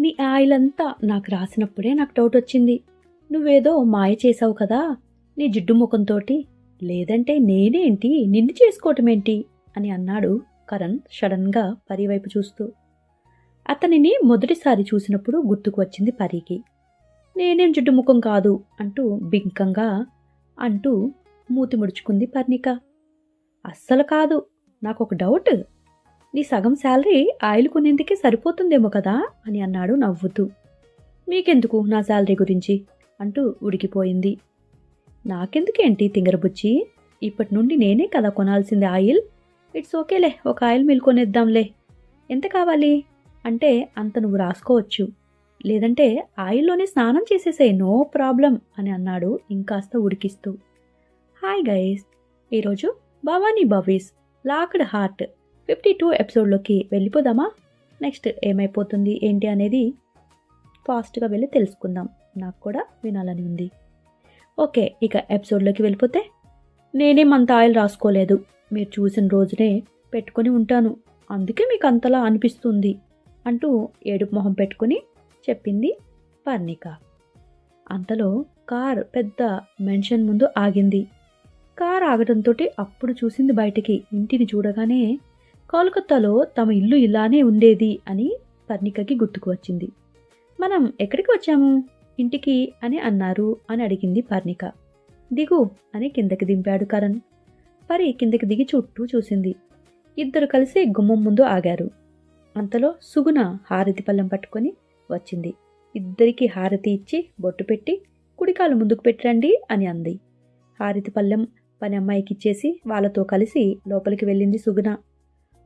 నీ ఆయిల్ అంతా నాకు రాసినప్పుడే నాకు డౌట్ వచ్చింది. నువ్వేదో మాయ చేశావు కదా నీ జిడ్డు ముఖంతోటి. లేదంటే నేనేంటి నిన్ను చేసుకోవటమేంటి అని అన్నాడు కరణ్ సడన్గా పరి వైపు చూస్తూ. అతనిని మొదటిసారి చూసినప్పుడు గుర్తుకు వచ్చింది పరికి. నేనేం జిడ్డు ముఖం కాదు అంటూ బింకంగా అంటూ మూతి ముడుచుకుంది పర్ణిక. అస్సలు కాదు, నాకొక డౌట్. నీ సగం శాలరీ ఆయిల్ కొనేందుకే సరిపోతుందేమో కదా అని అన్నాడు నవ్వుతూ. మీకెందుకు నా శాలరీ గురించి అంటూ ఉడికిపోయింది. నాకెందుకేంటి తింగరబుచ్చి, ఇప్పటి నుండి నేనే కదా కొనాల్సింది ఆయిల్. ఇట్స్ ఓకేలే, ఒక ఆయిల్ మిల్ కొనేద్దాంలే. ఎంత కావాలి అంటే అంత నువ్వు రాసుకోవచ్చు, లేదంటే ఆయిల్లోనే స్నానం చేసేసాయి, నో ప్రాబ్లం అని అన్నాడు ఇంకాస్త ఉడికిస్తూ. హాయ్ గైస్, ఈరోజు భవానీ బవీస్ లాక్డ్ హార్ట్ 52 ఎపిసోడ్లోకి వెళ్ళిపోదామా? నెక్స్ట్ ఏమైపోతుంది ఏంటి అనేది ఫాస్ట్గా వెళ్ళి తెలుసుకుందాం, నాకు కూడా వినాలని ఉంది. ఓకే, ఇక ఎపిసోడ్లోకి వెళ్ళిపోతే, నేనేమంత ఆయిల్ రాసుకోలేదు, మీరు చూసిన రోజునే పెట్టుకొని ఉంటాను, అందుకే మీకు అంతలా అనిపిస్తుంది అంటూ ఏడుపు మొహం పెట్టుకుని చెప్పింది పర్ణిక. అంతలో కార్ పెద్ద మెన్షన్ ముందు ఆగింది. కార్ ఆగడంతో అప్పుడు చూసింది బయటికి. ఇంటిని చూడగానే కోల్కతాలో తమ ఇల్లు ఇలానే ఉండేది అని పర్ణికకి గుర్తుకు వచ్చింది. మనం ఎక్కడికి వచ్చాము? ఇంటికి అని అన్నారు అని అడిగింది పర్ణిక. దిగు అని కిందకి దింపాడు కరణ్. పరి కిందకి దిగి చుట్టూ చూసింది. ఇద్దరు కలిసి గుమ్మం ముందు ఆగారు. అంతలో సుగుణ హారతి పళ్ళెం పట్టుకొని వచ్చింది. ఇద్దరికీ హారతి ఇచ్చి బొట్టు పెట్టి కుడికాలు ముందుకు పెట్టండి అని అంది. హారతి పళ్ళెం పని అమ్మాయికి ఇచ్చేసి వాళ్ళతో కలిసి లోపలికి వెళ్ళింది సుగుణ.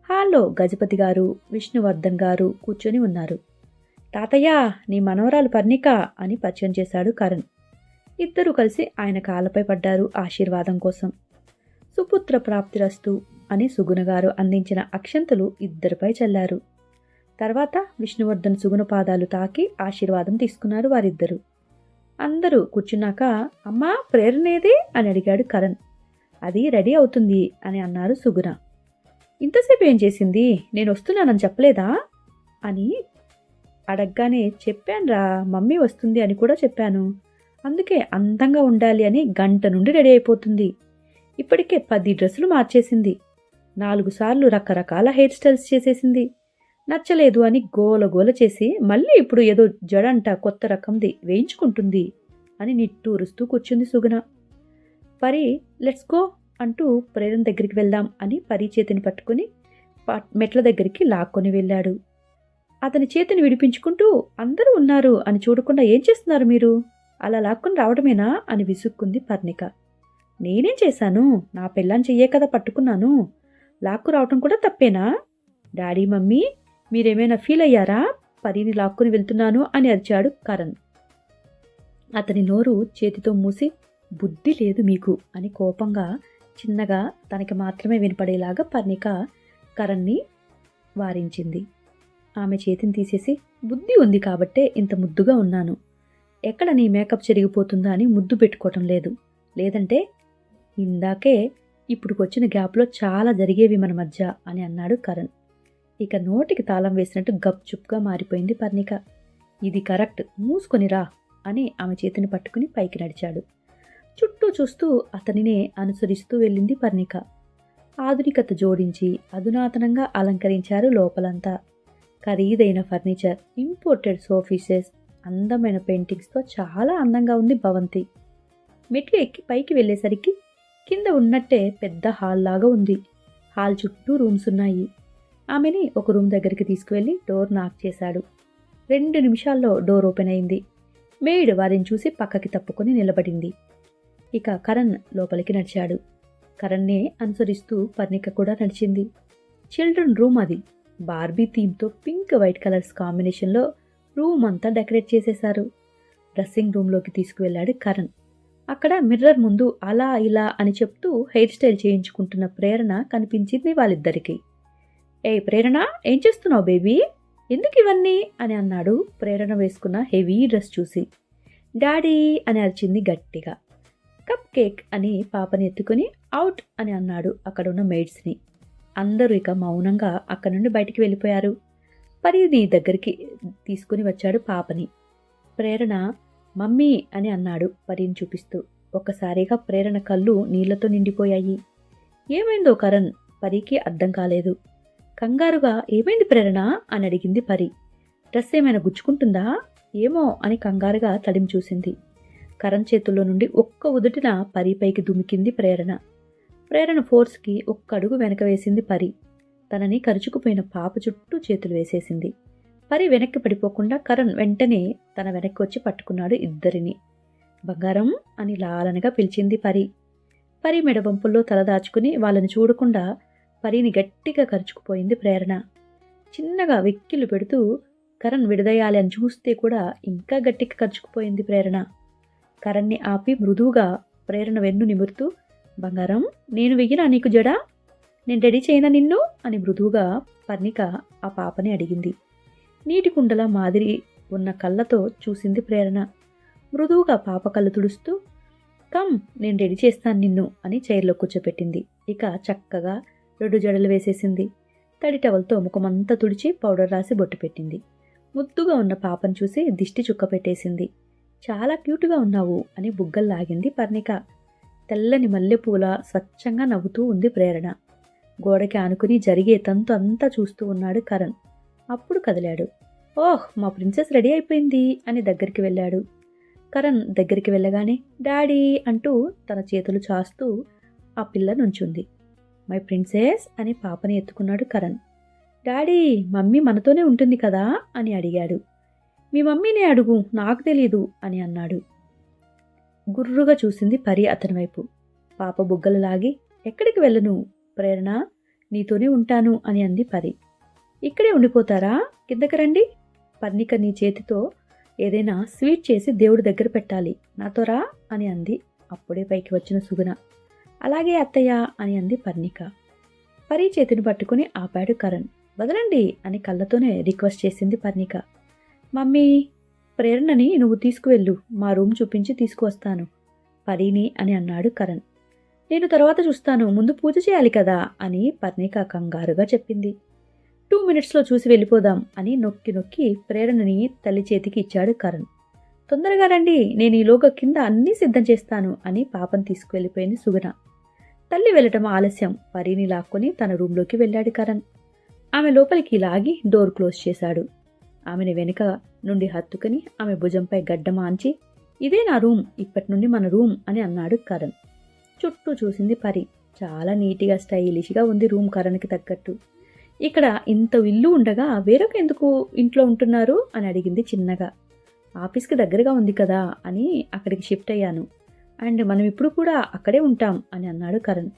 హాల్లో గజపతి గారు, విష్ణువర్ధన్ గారు కూర్చొని ఉన్నారు. తాతయ్య, నీ మనవరాలు పర్ణిక అని పరిచయం చేశాడు కరణ్. ఇద్దరూ కలిసి ఆయన కాళ్ళపై పడ్డారు ఆశీర్వాదం కోసం. సుపుత్ర ప్రాప్తిరస్తు అని సుగుణ గారు అందించిన అక్షంతలు ఇద్దరిపై చల్లారు. తర్వాత విష్ణువర్ధన్ సుగుణ పాదాలు తాకి ఆశీర్వాదం తీసుకున్నారు వారిద్దరూ. అందరూ కూర్చున్నాక, అమ్మా ప్రేరణేది అని అడిగాడు కరణ్. అది రెడీ అవుతుంది అని అన్నారు సుగుణ. ఇంతసేపు ఏం చేసింది, నేను వస్తున్నానని చెప్పలేదా అని అడగగానే, చెప్పానురా, మమ్మీ వస్తుంది అని కూడా చెప్పాను, అందుకే అందంగా ఉండాలి అని గంట నుండి రెడీ అయిపోతుంది. ఇప్పటికే 10 డ్రెస్సులు మార్చేసింది, 4 సార్లు రకరకాల హెయిర్ స్టైల్స్ చేసేసింది. నచ్చలేదు అని గోల చేసి మళ్ళీ ఇప్పుడు ఏదో జడంట కొత్త రకంది వేయించుకుంటుంది అని నిట్టూరుస్తూ కూర్చుంది సుగుణ. పరి లెట్స్ గో అంటూ ప్రేరణ దగ్గరికి వెళ్దాం అని పరి చేతిని పట్టుకుని మెట్ల దగ్గరికి లాక్కొని వెళ్ళాడు. అతని చేతిని విడిపించుకుంటూ, అందరూ ఉన్నారు అని చూడకుండా ఏం చేస్తున్నారు మీరు, అలా లాక్కొని రావడమేనా అని విసుక్కుంది పర్ణిక. నేనేం చేశాను, నా పెళ్ళాన్ని చెయ్యే కదా పట్టుకున్నాను, లాక్కు రావటం కూడా తప్పేనా? డాడీ మమ్మీ మీరేమైనా ఫీల్ అయ్యారా, పరిని లాక్కుని వెళ్తున్నాను అని అరిచాడు కరణ్. అతని నోరు చేతితో మూసి, బుద్ధి లేదు మీకు అని కోపంగా చిన్నగా తనకి మాత్రమే వినపడేలాగా పర్ణిక కరణ్ని వారించింది. ఆమె చేతిని తీసేసి, బుద్ధి ఉంది కాబట్టే ఇంత ముద్దుగా ఉన్నాను, ఎక్కడ నీ మేకప్ చెరిగిపోతుందా అని ముద్దు పెట్టుకోవటం లేదు, లేదంటే ఇందాకే ఇప్పుడుకొచ్చిన గ్యాప్లో చాలా జరిగేవి మన మధ్య అని అన్నాడు కరణ్. ఇక నోటికి తాళం వేసినట్టు గప్చుప్గా మారిపోయింది పర్ణిక. ఇది కరెక్ట్, మూసుకొనిరా అని ఆమె చేతిని పట్టుకుని పైకి నడిచాడు. చుట్టూ చూస్తూ అతనినే అనుసరిస్తూ వెళ్ళింది పర్ణిక. ఆధునికత జోడించి అధునాతనంగా అలంకరించారు లోపలంతా. ఖరీదైన ఫర్నిచర్, ఇంపోర్టెడ్ సోఫీసెస్, అందమైన పెయింటింగ్స్తో చాలా అందంగా ఉంది భవంతి. మెట్లు ఎక్కి పైకి వెళ్ళేసరికి కింద ఉన్నట్టే పెద్ద హాల్ లాగా ఉంది. హాల్ చుట్టూ రూమ్స్ ఉన్నాయి. ఆమెని ఒక రూమ్ దగ్గరికి తీసుకువెళ్ళి డోర్ నాక్ చేశాడు. 2 నిమిషాల్లో డోర్ ఓపెన్ అయింది. మెయిడ్ వారిని చూసి పక్కకి తప్పుకొని నిలబడింది. ఇక కరణ్ లోపలికి నడిచాడు. కరణ్నే అనుసరిస్తూ పర్ణిక కూడా నడిచింది. చిల్డ్రన్ రూమ్ అది. బార్బీ థీమ్తో పింక్ వైట్ కలర్స్ కాంబినేషన్లో రూమ్ అంతా డెకరేట్ చేసేశారు. డ్రెస్సింగ్ రూమ్లోకి తీసుకువెళ్ళాడు కరణ్. అక్కడ మిర్రర్ ముందు అలా ఇలా అని చెప్తూ హెయిర్ స్టైల్ చేయించుకుంటున్న ప్రేరణ కనిపించింది వాళ్ళిద్దరికీ. ఏ ప్రేరణ, ఏం చేస్తున్నావు బేబీ, ఎందుకు ఇవన్నీ అని అన్నాడు ప్రేరణ వేసుకున్న హెవీ డ్రెస్ చూసి. డాడీ అని అరిచింది గట్టిగా. కప్ కేక్ అని పాపని ఎత్తుకుని అవుట్ అని అన్నాడు అక్కడున్న మెయిడ్స్ని. అందరూ ఇక మౌనంగా అక్కడి నుండి బయటికి వెళ్ళిపోయారు. పరిని దగ్గరికి తీసుకుని వచ్చాడు పాపని. ప్రేరణ మమ్మీ అని అన్నాడు పరిని చూపిస్తూ. ఒక్కసారిగా ప్రేరణ కళ్ళు నీళ్లతో నిండిపోయాయి. ఏమైందో కరణ్ పరికి అర్థం కాలేదు. కంగారుగా ఏమైంది ప్రేరణ అని అడిగింది పరి. డ్రెస్ ఏమైనా గుచ్చుకుంటుందా ఏమో అని కంగారుగా తడిమి చూసింది. కరణ్ చేతుల్లో నుండి ఒక్క ఉదుటిన పరి పైకి దుమికింది ప్రేరణ. ప్రేరణ ఫోర్స్కి ఒక్క అడుగు వెనక వేసింది పరి. తనని కరుచుకుపోయిన పాప చుట్టూ చేతులు వేసేసింది. పరి వెనక్కి పడిపోకుండా కరణ్ వెంటనే తన వెనక్కి వచ్చి పట్టుకున్నాడు ఇద్దరిని. బంగారం అని లాలనగా పిలిచింది పరి. పరి మెడవంపుల్లో తల దాచుకుని వాళ్ళని చూడకుండా పరిని గట్టిగా కరుచుకుపోయింది ప్రేరణ. చిన్నగా వెక్కిళ్ళు పెడుతూ కరణ్ విడదయ్యాలి అని చూస్తే కూడా ఇంకా గట్టిగా కరుచుకుపోయింది ప్రేరణ. కరణ్ని ఆపి మృదువుగా ప్రేరణ వెన్ను నిమురుతూ, బంగారం నేను వెయ్యినా నీకు జడా, నేను రెడీ చేయనా నిన్ను అని మృదువుగా పర్ణిక ఆ పాపని అడిగింది. నీటి కుండల మాదిరి ఉన్న కళ్ళతో చూసింది ప్రేరణ. మృదువుగా పాప కళ్ళు తుడుస్తూ, కమ్ నేను రెడీ చేస్తాను నిన్ను అని చైర్లో కూర్చోపెట్టింది. ఇక చక్కగా 2 జడలు వేసేసింది. తడి టవల్తో ముఖమంతా తుడిచి పౌడర్ రాసి బొట్టు పెట్టింది. ముద్దుగా ఉన్న పాపను చూసి దిష్టి చుక్క పెట్టేసింది. చాలా క్యూట్గా ఉన్నావు అని బుగ్గల్లాగింది పర్ణిక. తెల్లని మల్లెపూల స్వచ్ఛంగా నవ్వుతూ ఉంది ప్రేరణ. గోడకి ఆనుకుని జరిగే తంతు అంతా చూస్తూ ఉన్నాడు కరణ్. అప్పుడు కదిలాడు. ఓహ్ మా ప్రిన్సెస్ రెడీ అయిపోయింది అని దగ్గరికి వెళ్ళాడు. కరణ్ దగ్గరికి వెళ్ళగానే డాడీ అంటూ తన చేతులు చాస్తూ ఆ పిల్ల నుంచుంది. మై ప్రిన్సెస్ అని పాపని ఎత్తుకున్నాడు కరణ్. డాడీ మమ్మీ మనతోనే ఉంటుంది కదా అని అడిగాడు. మీ మమ్మీనే అడుగు నాకు తెలీదు అని అన్నాడు. గుర్రుగా చూసింది పరి అతని వైపు. పాప బుగ్గలు లాగి ఎక్కడికి వెళ్ళను ప్రేరణ నీతోనే ఉంటాను అని అంది పరి. ఇక్కడే ఉండిపోతారా కిందకి రండి, పర్ణిక నీ చేతితో ఏదైనా స్వీట్ చేసి దేవుడి దగ్గర పెట్టాలి నాతో రా అని అంది అప్పుడే పైకి వచ్చిన సుగుణ. అలాగే అత్తయ్య అని అంది పర్ణిక. పరి చేతిని పట్టుకుని ఆపాడు కరణ్. వదలండి అని కళ్ళతోనే రిక్వెస్ట్ చేసింది పర్ణిక. మమ్మీ ప్రేరణని నువ్వు తీసుకువెళ్ళు, మా రూమ్ చూపించి తీసుకువస్తాను పరీని అని అన్నాడు కరణ్. నేను తర్వాత చూస్తాను, ముందు పూజ చేయాలి కదా అని పర్ణిక కంగారుగా చెప్పింది. 2 మినిట్స్లో చూసి వెళ్ళిపోదాం అని నొక్కి నొక్కి ప్రేరణని తల్లి చేతికి ఇచ్చాడు కరణ్. తొందరగా రండి, నేను ఈలోగా కింద అన్నీ సిద్ధం చేస్తాను అని పాపను తీసుకువెళ్ళిపోయింది సుగుణ. తల్లి వెళ్ళటం ఆలస్యం. పరీని లాక్కొని తన రూంలోకి వెళ్ళాడు కరణ్. ఆమె లోపలికి లాగి డోర్ క్లోజ్ చేశాడు. ఆమెని వెనుక నుండి హత్తుకుని ఆమె భుజంపై గడ్డమాంచి, ఇదే నా రూమ్, ఇప్పటి నుండి మన రూమ్ అని అన్నాడు కరణ్. చుట్టూ చూసింది పరి. చాలా నీట్గా స్టైలిష్గా ఉంది రూమ్ కరణ్కి తగ్గట్టు. ఇక్కడ ఇంత ఇల్లు ఉండగా వేరొక ఎందుకు ఇంట్లో ఉంటున్నారు అని అడిగింది చిన్నగా. ఆఫీస్కి దగ్గరగా ఉంది కదా అని అక్కడికి షిఫ్ట్ అయ్యాను, అండ్ మనం ఇప్పుడు కూడా అక్కడే ఉంటాం అని అన్నాడు కరణ్.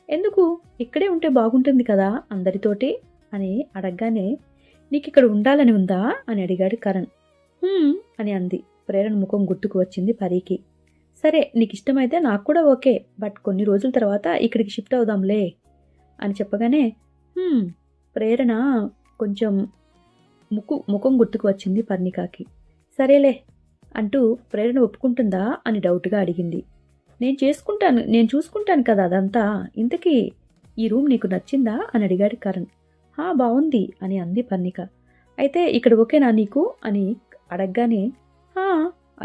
ఎందుకు ఇక్కడే ఉంటే బాగుంటుంది కదా అందరితోటి అని అడగగానే, నీకు ఇక్కడ ఉండాలని ఉందా అని అడిగాడు కరణ్. అని అంది. ప్రేరణ ముఖం గుర్తుకు వచ్చింది పరికి. సరే నీకు ఇష్టమైతే నాకు కూడా ఓకే, బట్ కొన్ని రోజుల తర్వాత ఇక్కడికి షిఫ్ట్ అవుదాంలే అని చెప్పగానే ప్రేరణ కొంచెం ముఖం గుర్తుకు వచ్చింది పర్ణికాకి. సరేలే అంటూ ప్రేరణ ఒప్పుకుంటుందా అని డౌట్గా అడిగింది. నేను చూసుకుంటాను కదా అదంతా, ఇంతకీ ఈ రూమ్ నీకు నచ్చిందా అని అడిగాడు కరణ్. బాగుంది అని అంది పర్ణిక. అయితే ఇక్కడ ఓకేనా నీకు అని అడగగానే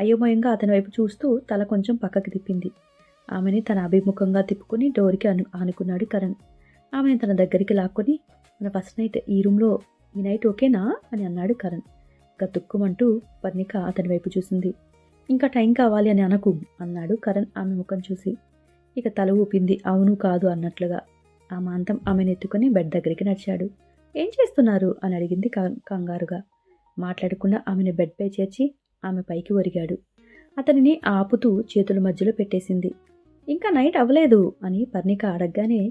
అయోమయంగా అతని వైపు చూస్తూ తల కొంచెం పక్కకి తిప్పింది. ఆమెని తన అభిముఖంగా తిప్పుకొని డోర్కి ఆనుకున్నాడు కరణ్. ఆమెని తన దగ్గరికి లాక్కొని, మన ఫస్ట్ నైట్ ఈ రూమ్లో ఈ నైట్ ఓకేనా అని అన్నాడు కరణ్. గతుక్కుమంటూ పర్ణిక అతని వైపు చూసింది. ఇంకా టైం కావాలి అని అనకు అన్నాడు కరణ్ ఆమె ముఖం చూసి. ఇక తల ఊపింది అవును కాదు అన్నట్లుగా. ఆ మాంతం ఆమెను ఎత్తుకొని బెడ్ దగ్గరికి నడిచాడు. ఏం చేస్తున్నారు అని అడిగింది కంగారుగా. మాట్లాడకుండా ఆమెను బెడ్పై చేర్చి ఆమె పైకి ఒరిగాడు. అతనిని ఆపుతూ చేతుల మధ్యలో పెట్టేసింది. ఇంకా నైట్ అవ్వలేదు అని పర్ణిక అడగగానే,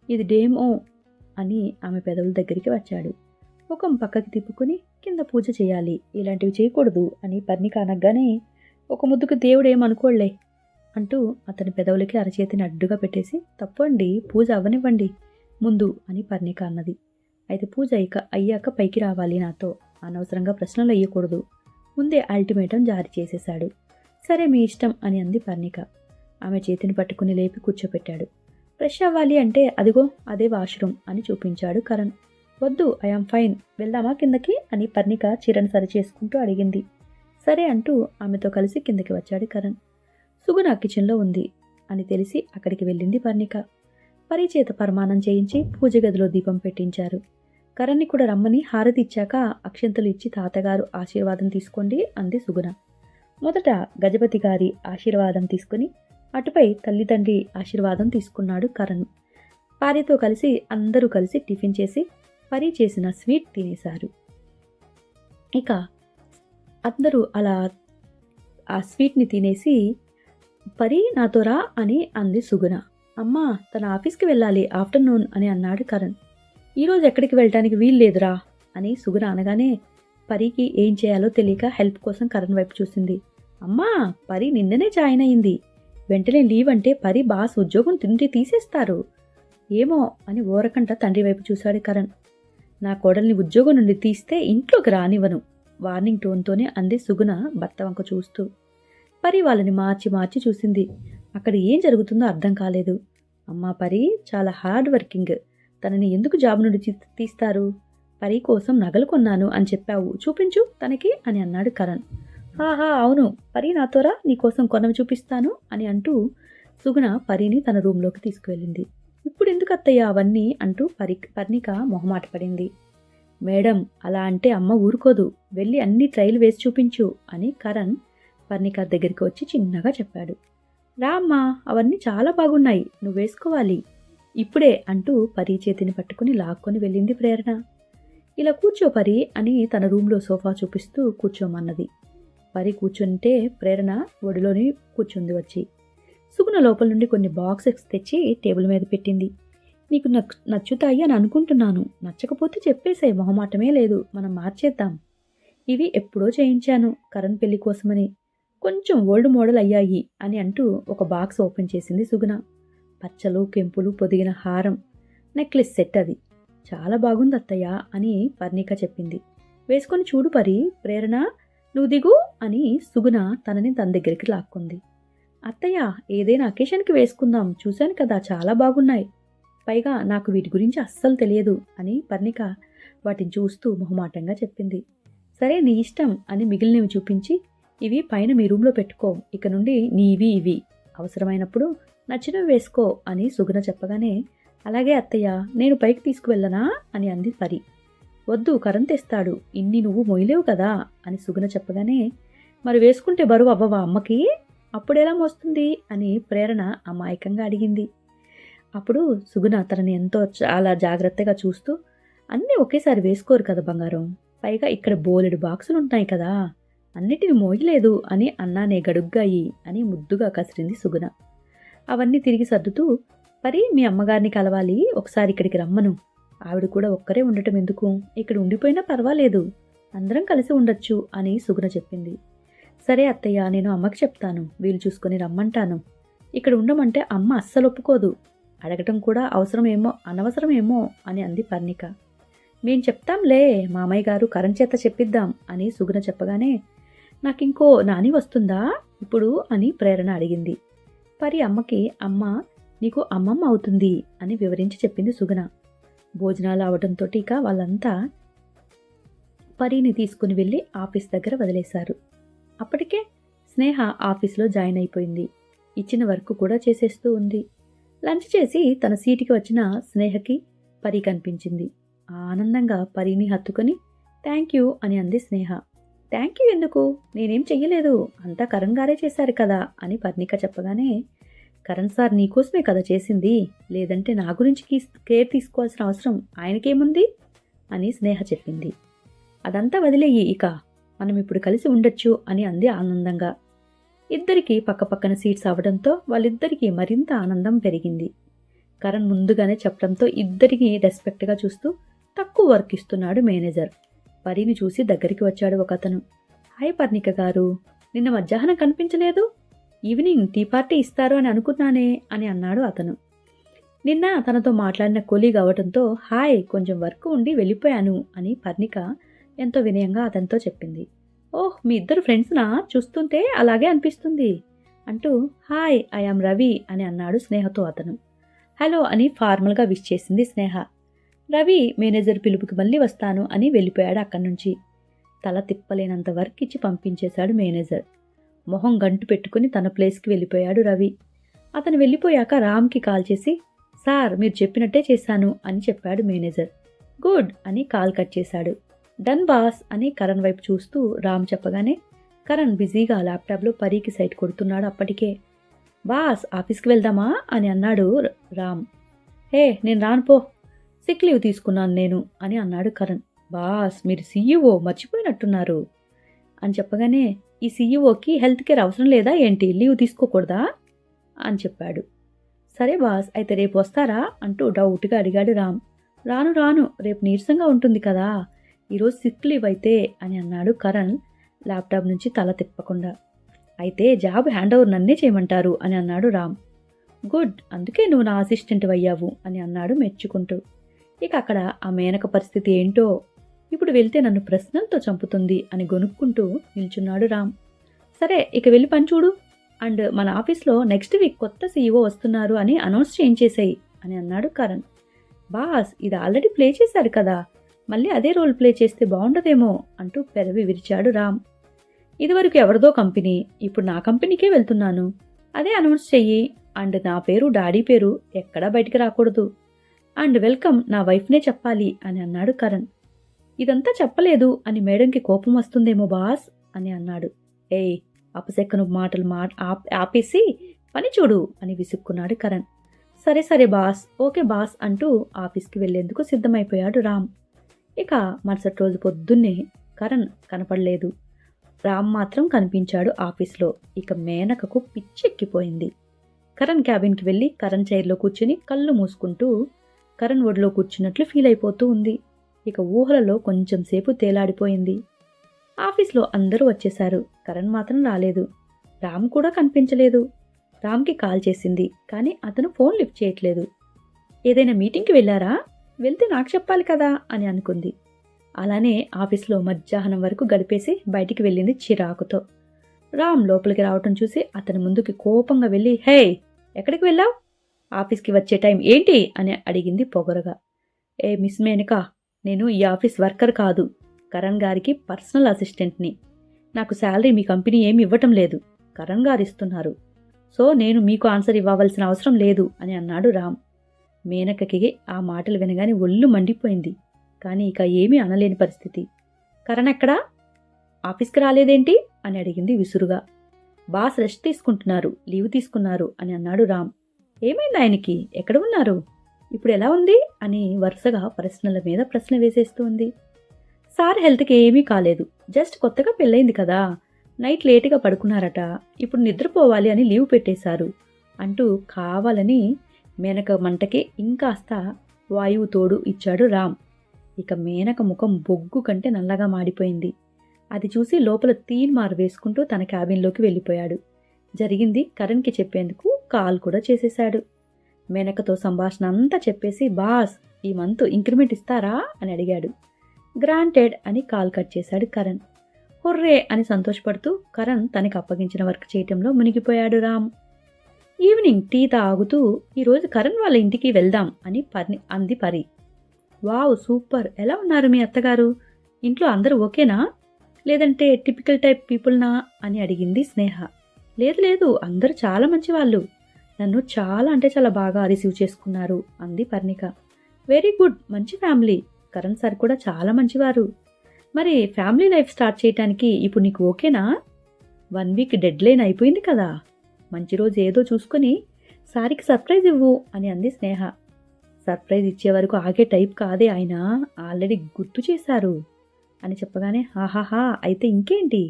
ఇది డేమో అని ఆమె పెదవుల దగ్గరికి వచ్చాడు. ముఖం పక్కకి తిప్పుకుని, కింద పూజ చేయాలి, ఇలాంటివి చేయకూడదు అని పర్ణిక అనగానే, ఒక ముద్దుకు దేవుడు ఏమనుకోళ్లే అంటూ అతని పెదవులకి అరచేతిని అడ్డుగా పెట్టేసి, తప్పండి పూజ అవ్వనివ్వండి ముందు అని పర్ణిక అన్నది. అయితే పూజ అయ్యాక పైకి రావాలి, నాతో అనవసరంగా ప్రశ్నలు అయ్యకూడదు, ముందే అల్టిమేటం జారీ చేసేశాడు. సరే మీ ఇష్టం అని అంది పర్ణిక. ఆమె చేతిని పట్టుకుని లేపి కూర్చోపెట్టాడు. ఫ్రెష్ అవ్వాలి అంటే అదిగో అదే వాష్రూమ్ అని చూపించాడు కరణ్. వద్దు, ఐఆమ్ ఫైన్, వెళ్దామా కిందకి అని పర్ణిక చీరను సరిచేసుకుంటూ అడిగింది. సరే అంటూ ఆమెతో కలిసి కిందకి వచ్చాడు కరణ్. సుగుణ కిచెన్లో ఉంది అని తెలిసి అక్కడికి వెళ్ళింది పర్ణిక. పరి చేత పరమాణం చేయించి పూజ గదిలో దీపం పెట్టించారు. కరణ్ని కూడా రమ్మని హారతి ఇచ్చాక అక్షంతలు ఇచ్చి తాతగారు ఆశీర్వాదం తీసుకోండి అంది సుగుణ. మొదట గజపతి గారి ఆశీర్వాదం తీసుకుని అటుపై తల్లిదండ్రి ఆశీర్వాదం తీసుకున్నాడు కరణ్. పారితో కలిసి అందరూ కలిసి టిఫిన్ చేసి పరి చేసిన స్వీట్ తినేశారు. ఇక అందరూ అలా ఆ స్వీట్ని తినేసి పరి నాతో రా అని అంది సుగుణ. అమ్మా, తన ఆఫీస్కి వెళ్ళాలి ఆఫ్టర్నూన్ అని అన్నాడు కరణ్. ఈరోజు ఎక్కడికి వెళ్ళటానికి వీలు లేదురా అని సుగుణ అనగానే పరికి ఏం చేయాలో తెలియక హెల్ప్ కోసం కరణ్ వైపు చూసింది. అమ్మా, పరి నిన్ననే జాయిన్ అయింది, వెంటనే లీవ్ అంటే పరి బాస్ ఉద్యోగం తిండి తీసేస్తారు. ఏమో అని ఓరకంట తండ్రి వైపు చూశాడు కరణ్. నా కోడల్ని ఉద్యోగం నుండి తీస్తే ఇంట్లోకి రానివ్వను, వార్నింగ్ టోన్తోనే అంది సుగుణ భర్త వంక చూస్తూ. పరి వాళ్ళని మార్చి మార్చి చూసింది. అక్కడ ఏం జరుగుతుందో అర్థం కాలేదు. అమ్మా, పరి చాలా హార్డ్ వర్కింగ్, తనని ఎందుకు జాబ్ నుండి తీస్తారు? పరి కోసం నగలు కొన్నాను అని చెప్పావు, చూపించు తనకి అని అన్నాడు కరణ్. హాహా అవును, పరి నాతోరా, నీకోసం కొనవి చూపిస్తాను అని అంటూ సుగుణ పరిని తన రూంలోకి తీసుకువెళ్ళింది. ఇప్పుడు ఎందుకు అత్తయ్య అవన్నీ అంటూ పర్ణిక మొహమాట పడింది. మేడం, అలా అంటే అమ్మ ఊరుకోదు, వెళ్ళి అన్ని ట్రైల్ వేసి చూపించు అని కరణ్ పర్ణిక దగ్గరికి వచ్చి చిన్నగా చెప్పాడు. రా అమ్మా, అవన్నీ చాలా బాగున్నాయి, నువ్వు వేసుకోవాలి ఇప్పుడే అంటూ పరి చేతిని పట్టుకుని లాక్కొని వెళ్ళింది ప్రేరణ. ఇలా కూర్చో పరి అని తన రూంలో సోఫా చూపిస్తూ కూర్చోమన్నది. పరి కూర్చుంటే ప్రేరణ ఒడిలోని కూర్చుంది వచ్చి. సుగుణ లోపల నుండి కొన్ని బాక్సెస్ తెచ్చి టేబుల్ మీద పెట్టింది. నీకు నచ్చుతాయి అని అనుకుంటున్నాను, నచ్చకపోతే చెప్పేసాయి, మొహమాటమే లేదు, మనం మార్చేద్దాం. ఇవి ఎప్పుడో చేయించాను కరణ్ పెళ్లి కోసమని, కొంచెం ఓల్డ్ మోడల్ అయ్యాయి అని అంటూ ఒక బాక్స్ ఓపెన్ చేసింది సుగుణ. పచ్చలు కెంపులు పొదిగిన హారం, నెక్లెస్ సెట్ అది. చాలా బాగుంది అత్తయ్య అని పర్ణిక చెప్పింది. వేసుకొని చూడు పరి, ప్రేరణ నువ్వు దిగు అని సుగుణ తనని తన దగ్గరికి లాక్కుంది. అత్తయ్య, ఏదైనా అకేషన్కి వేసుకుందాం, చూశాను కదా చాలా బాగున్నాయి, పైగా నాకు వీటి గురించి అస్సలు తెలియదు అని పర్ణిక వాటిని చూస్తూ మొహమాటంగా చెప్పింది. సరే నీ ఇష్టం అని మిగిలినవి చూపించి, ఇవి పైన మీ రూమ్లో పెట్టుకో, ఇక నుండి నీవి ఇవి, అవసరమైనప్పుడు నచ్చినవి వేసుకో అని సుగుణ చెప్పగానే, అలాగే అత్తయ్య, నేను పైకి తీసుకువెళ్ళనా అని అంది పరి. వద్దు, కరణ్ తెస్తాడు, ఇన్ని నువ్వు మొయ్యలేవు కదా అని సుగుణ చెప్పగానే, మరి వేసుకుంటే బరువు అవ్వవా అమ్మకి, అప్పుడెలా మోస్తుంది అని ప్రేరణ అమాయకంగా అడిగింది. అప్పుడు సుగుణ తనని ఎంతో చాలా జాగ్రత్తగా చూస్తూ, అన్నీ ఒకేసారి వేసుకోరు కదా బంగారం, పైగా ఇక్కడ బోలెడు బాక్సులు ఉంటాయి కదా, అన్నిటిని మోయలేదు అని అన్నానే గడుగ్గాయి అని ముద్దుగా కసిరింది సుగుణ. అవన్నీ తిరిగి సర్దుతూ, పరి మీ అమ్మగారిని కలవాలి, ఒకసారి ఇక్కడికి రమ్మను, ఆవిడ కూడా ఒక్కరే ఉండటం ఎందుకు, ఇక్కడ ఉండిపోయినా పర్వాలేదు, అందరం కలిసి ఉండొచ్చు అని సుగుణ చెప్పింది. సరే అత్తయ్య, నేను అమ్మకి చెప్తాను, వీలు చూసుకొని రమ్మంటాను, ఇక్కడ ఉండమంటే అమ్మ అస్సలు ఒప్పుకోదు, అడగటం కూడా అవసరమేమో అనవసరమేమో అని అంది పర్ణిక. మేం చెప్తాంలే, మామయ్య గారు కరణ్ చేత చెప్పిద్దాం అని సుగుణ చెప్పగానే, నాకింకో నాని వస్తుందా ఇప్పుడు అని ప్రేరణ అడిగింది. పరి అమ్మకి, అమ్మ నీకు అమ్మమ్మ అవుతుంది అని వివరించి చెప్పింది సుగుణ. భోజనాలు అవడంతో ఇక వాళ్ళంతా పరిని తీసుకుని వెళ్ళి ఆఫీస్ దగ్గర వదిలేశారు. అప్పటికే స్నేహ ఆఫీస్లో జాయిన్ అయిపోయింది. ఇచ్చిన వర్క్ కూడా చేసేస్తూ ఉంది. లంచ్ చేసి తన సీటుకి వచ్చిన స్నేహకి పరి కనిపించింది. ఆనందంగా పరిని హత్తుకొని థ్యాంక్ యూ అని అంది స్నేహ. థ్యాంక్ యూ ఎందుకు, నేనేం చెయ్యలేదు, అంతా కరణ్ గారే చేశారు కదా అని పర్ణిక చెప్పగానే, కరణ్ సార్ నీకోసమే కదా చేసింది, లేదంటే నా గురించి కేర్ తీసుకోవాల్సిన అవసరం ఆయనకేముంది అని స్నేహ చెప్పింది. అదంతా వదిలేయి, ఇక మనం ఇప్పుడు కలిసి ఉండొచ్చు అని అంది ఆనందంగా. ఇద్దరికీ పక్కపక్కన సీట్స్ అవ్వడంతో వాళ్ళిద్దరికీ మరింత ఆనందం పెరిగింది. కరణ్ ముందుగానే చెప్పడంతో ఇద్దరికీ రెస్పెక్ట్గా చూస్తూ తక్కువ వర్క్ ఇస్తున్నాడు మేనేజర్. పరిని చూసి దగ్గరికి వచ్చాడు ఒక అతను. హాయ్ పర్ణిక గారు, నిన్న మధ్యాహ్నం కనిపించలేదు, ఈవినింగ్ టీ పార్టీ ఇస్తారు అని అనుకున్నానే అని అన్నాడు అతను. నిన్న తనతో మాట్లాడిన కొలీగ్ అవడంతో హాయ్ కొంచెం వర్క్ ఉండి వెళ్ళిపోయాను అని పర్ణిక ఎంతో వినయంగా అతనితో చెప్పింది. ఓహ్, మీ ఇద్దరు ఫ్రెండ్స్నా, చూస్తుంటే అలాగే అనిపిస్తుంది అంటూ హాయ్ ఐఆమ్ రవి అని అన్నాడు స్నేహతో అతను. హలో అని ఫార్మల్గా విష్ చేసింది స్నేహ. రవి మేనేజర్ పిలుపుకి మళ్ళీ వస్తాను అని వెళ్ళిపోయాడు అక్కడి నుంచి. తల తిప్పలేనంత వర్క్ ఇచ్చి పంపించేశాడు మేనేజర్. మొహం గంటు పెట్టుకుని తన ప్లేస్కి వెళ్ళిపోయాడు రవి. అతను వెళ్ళిపోయాక రామ్కి కాల్ చేసి, సార్ మీరు చెప్పినట్టే చేశాను అని చెప్పాడు మేనేజర్. గుడ్ అని కాల్ కట్ చేశాడు. డన్ బాస్ అని కరణ్ వైపు చూస్తూ రామ్ చెప్పగానే కరణ్ బిజీగా ల్యాప్టాప్లో పరీకి సైట్ కొడుతున్నాడు అప్పటికే. బాస్ ఆఫీస్కి వెళ్దామా అని అన్నాడు రామ్. హే నేను రాను పో, సిక్ లీవ్ తీసుకున్నాను నేను అని అన్నాడు కరణ్. బాస్ మీరు సీఈఓ మర్చిపోయినట్టున్నారు అని చెప్పగానే ఈ సీఈఓకి హెల్త్ కేర్ అవసరం లేదా ఏంటి, లీవ్ తీసుకోకూడదా అని చెప్పాడు. సరే బాస్ అయితే రేపు వస్తారా అంటూ డౌట్గా అడిగాడు రామ్. రాను రేపు నీరసంగా ఉంటుంది కదా, ఈరోజు సిక్ లీవ్ అయితే అని అన్నాడు కరణ్ ల్యాప్టాప్ నుంచి తల తిప్పకుండా. అయితే జాబ్ హ్యాండ్ ఓవర్ నన్నే చేయమంటారు అని అన్నాడు రామ్. గుడ్, అందుకే నువ్వు నా అసిస్టెంట్ అయ్యావు అని అన్నాడు మెచ్చుకుంటూ. ఇక అక్కడ ఆ మేనక పరిస్థితి ఏంటో, ఇప్పుడు వెళ్తే నన్ను ప్రశ్నలతో చంపుతుంది అని గొనుక్కుంటూ నిల్చున్నాడు రామ్. సరే ఇక వెళ్ళి పని చూడు, అండ్ మన ఆఫీస్లో నెక్స్ట్ వీక్ కొత్త సీఈఓ వస్తున్నారు అని అనౌన్స్ చేయించేసాయి అని అన్నాడు కరణ్. బాస్ ఇది ఆల్రెడీ ప్లే చేశారు కదా, మళ్ళీ అదే రోల్ ప్లే చేస్తే బాగుండదేమో అంటూ పెదవి విరిచాడు రామ్. ఇదివరకు ఎవరిదో కంపెనీ, ఇప్పుడు నా కంపెనీకే వెళ్తున్నాను, అదే అనౌన్స్ చెయ్యి, అండ్ నా పేరు డాడీ పేరు ఎక్కడా బయటికి రాకూడదు, అండ్ వెల్కమ్ నా వైఫ్నే చెప్పాలి అని అన్నాడు కరణ్. ఇదంతా చెప్పలేదు అని మేడంకి కోపం వస్తుందేమో బాస్ అని అన్నాడు. ఏయ్ అపశెక్కను మాటలు ఆపేసి పని చూడు అని విసుక్కున్నాడు కరణ్. సరే బాస్, ఓకే బాస్ అంటూ ఆఫీస్కి వెళ్లేందుకు సిద్ధమైపోయాడు రామ్. ఇక మరుసటి రోజు పొద్దున్నే కరణ్ కనపడలేదు, రామ్ మాత్రం కనిపించాడు ఆఫీస్లో. ఇక మేనకకు పిచ్చెక్కిపోయింది. కరణ్ క్యాబిన్కి వెళ్ళి కరణ్ చైర్లో కూర్చుని కళ్ళు మూసుకుంటూ కరణ్ ఒడిలో కూర్చున్నట్లు ఫీల్ అయిపోతూ ఉంది. ఇక ఊహలలో కొంచెం సేపు తేలాడిపోయింది. ఆఫీస్లో అందరూ వచ్చేశారు, కరణ్ మాత్రం రాలేదు. రామ్ కూడా కనిపించలేదు. రామ్కి కాల్ చేసింది, కానీ అతను ఫోన్ లిఫ్ట్ చేయట్లేదు. ఏదైనా మీటింగ్కి వెళ్ళారా, వెళ్తే నాకు చెప్పాలి కదా అని అనుకుంది. అలానే ఆఫీస్లో మధ్యాహ్నం వరకు గడిపేసి బయటికి వెళ్ళింది చిరాకుతో. రామ్ లోపలికి రావటం చూసి అతని ముందుకి కోపంగా వెళ్ళి, హే ఎక్కడికి వెళ్ళావు, ఆఫీస్కి వచ్చే టైం ఏంటి అని అడిగింది పొగరగా. ఏ మిస్ మేనకా, నేను ఈ ఆఫీస్ వర్కర్ కాదు, కరణ్ గారికి పర్సనల్ అసిస్టెంట్ని. నాకు శాలరీ మీ కంపెనీ ఏమి ఇవ్వటం లేదు, కరణ్ గారు ఇస్తున్నారు. సో నేను మీకు ఆన్సర్ ఇవ్వవలసిన అవసరం లేదు అని అన్నాడు రామ్. మేనకకి ఆ మాటలు వినగానే ఒళ్ళు మండిపోయింది, కానీ ఇక ఏమీ అనలేని పరిస్థితి. కరణ్ ఎక్కడా, ఆఫీస్కి రాలేదేంటి అని అడిగింది విసురుగా. బాస్ రెస్ట్ తీసుకుంటున్నారు, లీవ్ తీసుకున్నారు అని అన్నాడు రామ్. ఏమైంది ఆయనకి, ఎక్కడ ఉన్నారు, ఇప్పుడు ఎలా ఉంది అని వరుసగా ప్రశ్నల మీద ప్రశ్న వేసేస్తూ ఉంది. సార్ హెల్త్కి ఏమీ కాలేదు, జస్ట్ కొత్తగా పెళ్ళైంది కదా, నైట్ లేటుగా పడుకున్నారట, ఇప్పుడు నిద్రపోవాలి అని లీవ్ పెట్టేశారు అంటూ కావాలని మేనక మంటకి ఇంకాస్త వాయువు తోడు ఇచ్చాడు రామ్. ఇక మేనక ముఖం బొగ్గు కంటే నల్లగా మాడిపోయింది. అది చూసి లోపల తీన్మారు వేసుకుంటూ తన క్యాబిన్లోకి వెళ్ళిపోయాడు. జరిగింది కరణ్కి చెప్పేందుకు కాల్ కూడా చేసేశాడు. మేనకతో సంభాషణ అంతా చెప్పేసి, బాస్ ఈ మంత్ ఇంక్రిమెంట్ ఇస్తారా అని అడిగాడు. గ్రాంటెడ్ అని కాల్ కట్ చేశాడు కరణ్. హుర్రే అని సంతోషపడుతూ కరణ్ తనకి అప్పగించిన వర్క్ చేయటంలో మునిగిపోయాడు రామ్. ఈవినింగ్ టీ తాగుతూ ఈరోజు కరణ్ వాళ్ళ ఇంటికి వెళ్దాం అని అంది పరి. వావ్ సూపర్, ఎలా ఉన్నారు మీ అత్తగారు, ఇంట్లో అందరూ ఓకేనా, లేదంటే టిపికల్ టైప్ పీపుల్నా అని అడిగింది స్నేహ. లేదు అందరూ చాలా మంచి వాళ్ళు, నన్ను చాలా అంటే చాలా బాగా రిసీవ్ చేసుకున్నారు అంది పర్ణిక. వెరీ గుడ్, మంచి ఫ్యామిలీ, కరణ్ సార్ కూడా చాలా మంచివారు. మరి ఫ్యామిలీ లైఫ్ స్టార్ట్ చేయటానికి ఇప్పుడు నీకు ఓకేనా, 1 వీక్ డెడ్ లైన్ అయిపోయింది కదా, మంచి రోజు ఏదో చూసుకొని సారికి సర్ప్రైజ్ ఇవ్వు అని అంది స్నేహ. సర్ప్రైజ్ ఇచ్చే వరకు ఆగే టైప్ కాదే ఆయన, ఆల్రెడీ గుర్తు చేశారు అని చెప్పగానే, ఆహాహా అయితే ఇంకేంటి,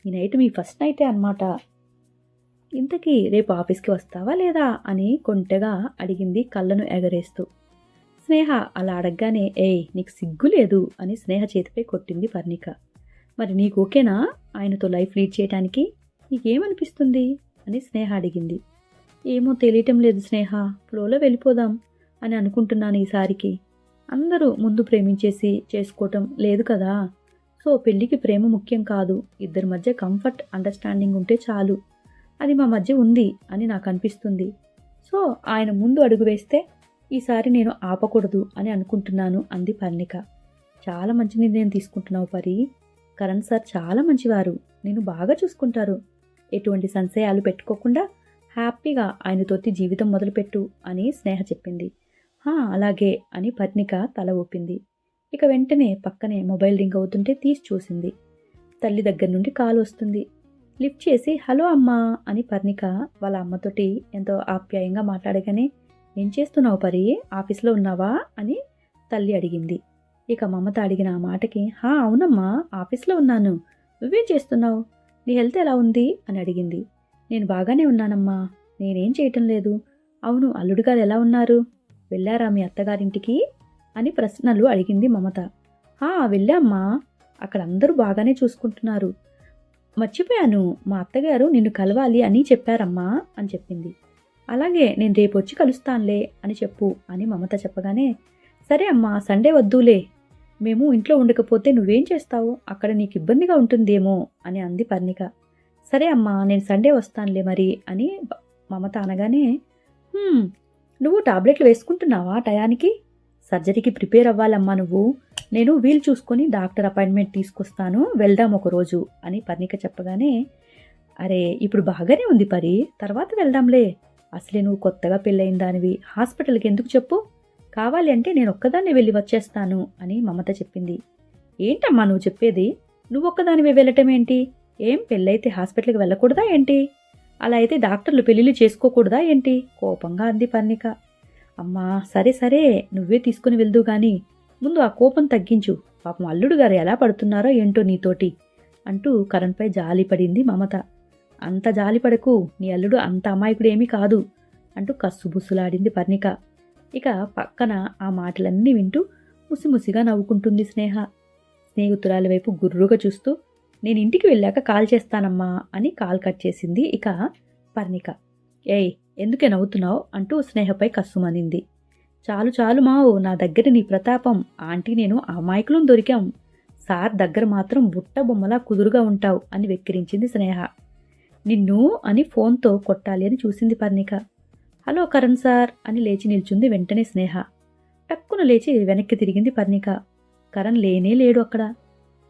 ఈ నైట్ మీ ఫస్ట్ నైటే అన్నమాట. ఇంతకీ రేపు ఆఫీస్కి వస్తావా లేదా అని కొంటెగా అడిగింది కళ్ళను ఎగరేస్తూ. స్నేహ అలా అడగగానే, ఏయ్ నీకు సిగ్గు లేదు అని స్నేహ చేతిపై కొట్టింది పర్ణిక. మరి నీకు ఓకేనా ఆయనతో లైఫ్ లీడ్ చేయడానికి, నీకేమనిపిస్తుంది అని స్నేహ అడిగింది. ఏమో తెలియటం లేదు స్నేహ, ఫ్లోలో వెళ్ళిపోదాం అని అనుకుంటున్నాను ఈసారికి. అందరూ ముందు ప్రేమించేసి చేసుకోవటం లేదు కదా, సో పెళ్ళికి ప్రేమ ముఖ్యం కాదు, ఇద్దరి మధ్య కంఫర్ట్ అండర్స్టాండింగ్ ఉంటే చాలు, అది మా మధ్య ఉంది అని నాకు అనిపిస్తుంది. సో ఆయన ముందు అడుగు వేస్తే ఈసారి నేను ఆపకూడదు అని అనుకుంటున్నాను అంది పర్ణిక. చాలా మంచి నిర్ణయం తీసుకుంటున్నావు పరి. కరణ్ సార్ చాలా మంచివారు, నేను బాగా చూసుకుంటారు. ఎటువంటి సంశయాలు పెట్టుకోకుండా హ్యాపీగా ఆయనతోటి జీవితం మొదలుపెట్టు అని స్నేహ చెప్పింది. అలాగే అని పర్ణిక తల ఊపింది. ఇక వెంటనే పక్కనే మొబైల్ రింగ్ అవుతుంటే తీసి చూసింది. తల్లి దగ్గర నుండి కాల్ వస్తుంది. లిఫ్ట్ చేసి హలో అమ్మా అని పర్ణిక వాళ్ళ అమ్మతోటి ఎంతో ఆప్యాయంగా మాట్లాడగానే, ఏం చేస్తున్నావు పరి, ఆఫీస్లో ఉన్నావా అని తల్లి అడిగింది. ఇక మమత అడిగిన ఆ మాటకి అవునమ్మా ఆఫీస్లో ఉన్నాను, నువ్వేం చేస్తున్నావు, నీ హెల్త్ ఎలా ఉంది అని అడిగింది. నేను బాగానే ఉన్నానమ్మా, నేనేం చేయటం లేదు. అవును అల్లుడు గారు ఎలా ఉన్నారు, వెళ్ళారా మీ అత్తగారింటికి అని ప్రశ్నలు అడిగింది మమత. వెళ్ళామ్మా, అక్కడ అందరూ బాగానే చూసుకుంటున్నారు. మర్చిపోయాను, మా అత్తగారు నిన్ను కలవాలి అని చెప్పారమ్మా అని చెప్పింది. అలాగే నేను రేపు వచ్చి కలుస్తానులే అని చెప్పు అని మమత చెప్పగానే, సరే అమ్మా సండే వద్దులే, మేము ఇంట్లో ఉండకపోతే నువ్వేం చేస్తావు, అక్కడ నీకు ఇబ్బందిగా ఉంటుందేమో అని అంది పర్ణిక. సరే అమ్మా నేను సండే వస్తానులే మరి అని మమత అనగానే, నువ్వు టాబ్లెట్లు వేసుకుంటున్నావా టయానికి, సర్జరీకి ప్రిపేర్ అవ్వాలమ్మా నువ్వు, నేను వీలు చూసుకొని డాక్టర్ అపాయింట్మెంట్ తీసుకొస్తాను, వెళ్దాం ఒకరోజు అని పర్ణిక చెప్పగానే, అరే ఇప్పుడు బాగానే ఉంది పరి, తర్వాత వెళ్దాంలే, అసలే నువ్వు కొత్తగా పెళ్ళయిన దానివి, హాస్పిటల్కి ఎందుకు చెప్పు, కావాలి అంటే నేను ఒక్కదాన్ని వెళ్ళి వచ్చేస్తాను అని మమత చెప్పింది. ఏంటమ్మా నువ్వు చెప్పేది, నువ్వొక్కదానివే వెళ్ళటం ఏంటి, ఏం పెళ్ళైతే హాస్పిటల్కి వెళ్ళకూడదా ఏంటి, అలా అయితే డాక్టర్లు పెళ్ళిళ్ళు చేసుకోకూడదా ఏంటి కోపంగా అంది పర్ణిక. అమ్మా సరే సరే నువ్వే తీసుకుని వెళ్దు గాని ముందు ఆ కోపం తగ్గించు, పాపం అల్లుడు గారు ఎలా పడుతున్నారో ఏంటో నీతోటి అంటూ కరణ్పై జాలి పడింది మమత. అంత జాలి పడకు, నీ అల్లుడు అంత అమాయకుడేమీ కాదు అంటూ కస్సుబుస్సులాడింది పర్ణిక. ఇక పక్కన ఆ మాటలన్నీ వింటూ ముసిముసిగా నవ్వుకుంటుంది స్నేహ. స్నేహితురాలి వైపు గుర్రుగా చూస్తూ, నేను ఇంటికి వెళ్ళాక కాల్ చేస్తానమ్మా అని కాల్ కట్ చేసింది ఇక పర్ణిక. ఏయ్ ఎందుకే నవ్వుతున్నావు అంటూ స్నేహపై కస్సుమనింది. చాలు చాలు మావు, నా దగ్గర నీ ప్రతాపం, ఆంటీ నేను అమాయకులను దొరికాం, సార్ దగ్గర మాత్రం బుట్ట బొమ్మలా కుదురుగా ఉంటావు అని వెక్కిరించింది స్నేహ. నిన్ను అని ఫోన్తో కొట్టాలి అని చూసింది పర్ణిక. హలో కరణ్ సార్ అని లేచి నిల్చుంది వెంటనే స్నేహ. టక్కున లేచి వెనక్కి తిరిగింది పర్ణిక. కరణ్ లేనే లేడు అక్కడ.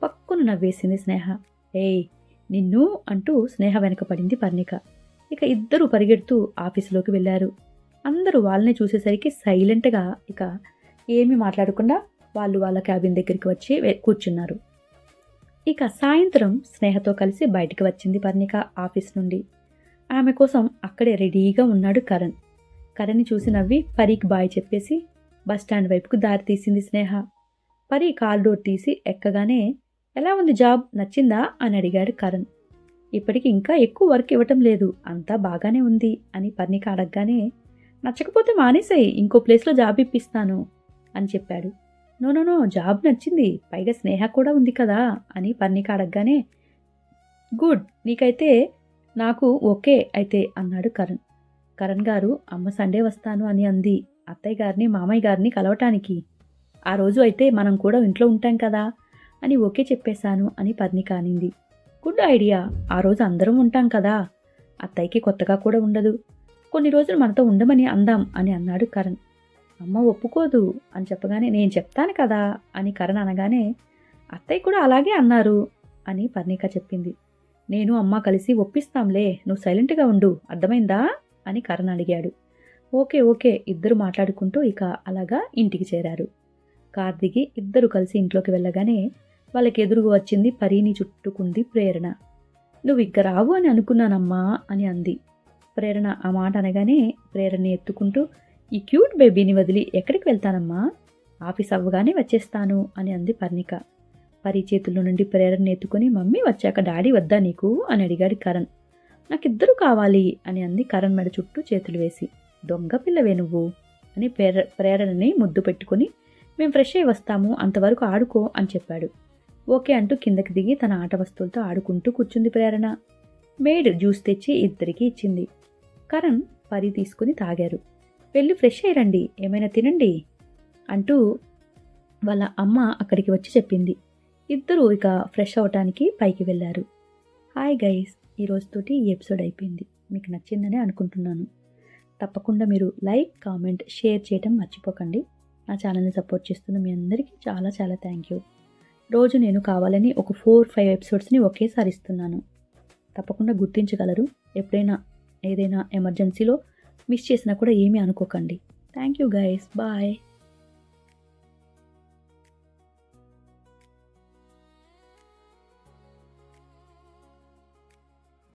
పక్కున నవ్వేసింది స్నేహ. ఏయ్ నిన్ను అంటూ స్నేహ వెనక పడింది పర్ణిక. ఇక ఇద్దరూ పరిగెడుతూ ఆఫీసులోకి వెళ్ళారు. అందరూ వాళ్ళని చూసేసరికి సైలెంట్గా ఇక ఏమీ మాట్లాడకుండా వాళ్ళు వాళ్ళ క్యాబిన్ దగ్గరికి వచ్చి కూర్చున్నారు. ఇక సాయంత్రం స్నేహతో కలిసి బయటికి వచ్చింది పర్ణిక ఆఫీస్ నుండి. ఆమె కోసం అక్కడే రెడీగా ఉన్నాడు కరణ్. కరణ్ని చూసి నవ్వి పరికి బాయ్ చెప్పేసి బస్టాండ్ వైపుకు దారి తీసింది స్నేహ. పరి కాల్ డోర్ తీసి ఎక్కగానే, ఎలా ఉంది జాబ్, నచ్చిందా అని అడిగాడు కరణ్. ఇప్పటికి ఇంకా ఎక్కువ వర్క్ ఇవ్వటం లేదు, అంతా బాగానే ఉంది అని పర్ణిక అడగగానే, నచ్చకపోతే మానేసాయి, ఇంకో ప్లేస్లో జాబ్ ఇప్పిస్తాను అని చెప్పాడు. నో జాబ్ నచ్చింది, పైగా స్నేహ కూడా ఉంది కదా అని పర్ణిక అడగగానే, గుడ్ నీకైతే నాకు ఓకే అయితే అన్నాడు కరణ్. కరణ్ గారు అమ్మ సండే వస్తాను అని అంది, అత్తయ్య గారిని మామయ్య గారిని కలవటానికి, ఆ రోజు అయితే మనం కూడా ఇంట్లో ఉంటాం కదా అని ఓకే చెప్పేశాను అని పర్ణిక అనింది. గుడ్ ఐడియా, ఆ రోజు అందరం ఉంటాం కదా, అత్తయ్యకి కొత్తగా కూడా ఉండదు, కొన్ని రోజులు మనతో ఉండమని అందాం అని అన్నాడు కరణ్. అమ్మ ఒప్పుకోదు అని చెప్పగానే, నేను చెప్తాను కదా అని కరణ్ అనగానే, అత్తయ్య కూడా అలాగే అన్నారు అని పర్ణిక చెప్పింది. నేను అమ్మ కలిసి ఒప్పిస్తాంలే, నువ్వు సైలెంట్గా ఉండు, అర్థమైందా అని కరణ్ అడిగాడు. ఓకే ఇద్దరు మాట్లాడుకుంటూ ఇక అలాగా ఇంటికి చేరారు. కార్ దిగి ఇద్దరు కలిసి ఇంట్లోకి వెళ్ళగానే వాళ్ళకి ఎదురుగా వచ్చింది పరీని చుట్టుకుంది ప్రేరణ. నువ్వు ఇక రావు అని అనుకున్నానమ్మా అని అంది. ప్రేరణ ఆ మాట అనగానే ప్రేరణని ఎత్తుకుంటూ, ఈ క్యూట్ బేబీని వదిలి ఎక్కడికి వెళ్తానమ్మా, ఆఫీస్ అవ్వగానే వచ్చేస్తాను అని అంది పర్ణిక. పరి చేతుల్లో నుండి ప్రేరణని ఎత్తుకుని, మమ్మీ వచ్చాక డాడీ వద్దా నీకు అని అడిగాడు కరణ్. నాకిద్దరు కావాలి అని అంది కరణ్ మెడ చుట్టూ చేతులు వేసి. దొంగ పిల్లవే నువ్వు అని ప్రేరణని ముద్దు పెట్టుకుని, మేం ఫ్రెష్ అయ్యి వస్తాము, అంతవరకు ఆడుకో అని చెప్పాడు. ఓకే అంటూ కిందకి దిగి తన ఆట వస్తువులతో ఆడుకుంటూ కూర్చుంది ప్రేరణ. మేడ్ జ్యూస్ తెచ్చి ఇద్దరికీ ఇచ్చింది. కరణ్ పరి తీసుకుని తాగారు. వెళ్ళి ఫ్రెష్ అయ్యిరండి, ఏమైనా తినండి అంటూ వాళ్ళ అమ్మ అక్కడికి వచ్చి చెప్పింది. ఇద్దరూ ఇక ఫ్రెష్ అవటానికి పైకి వెళ్ళారు. హాయ్ గైస్, ఈ రోజుతోటి ఈ ఎపిసోడ్ అయిపోయింది. మీకు నచ్చిందని అనుకుంటున్నాను. తప్పకుండా మీరు లైక్, కామెంట్, షేర్ చేయటం మర్చిపోకండి. నా ఛానల్ని సపోర్ట్ చేస్తున్న మీ అందరికీ చాలా చాలా థ్యాంక్ యూ. రోజు నేను కావాలని ఒక 4-5 ఎపిసోడ్స్ని ఒకేసారి ఇస్తున్నాను. తప్పకుండా గుర్తించగలరు. ఎప్పుడైనా ఏదైనా ఎమర్జెన్సీలో మిస్ చేసినా కూడా ఏమీ అనుకోకండి. Thank you guys. బాయ్.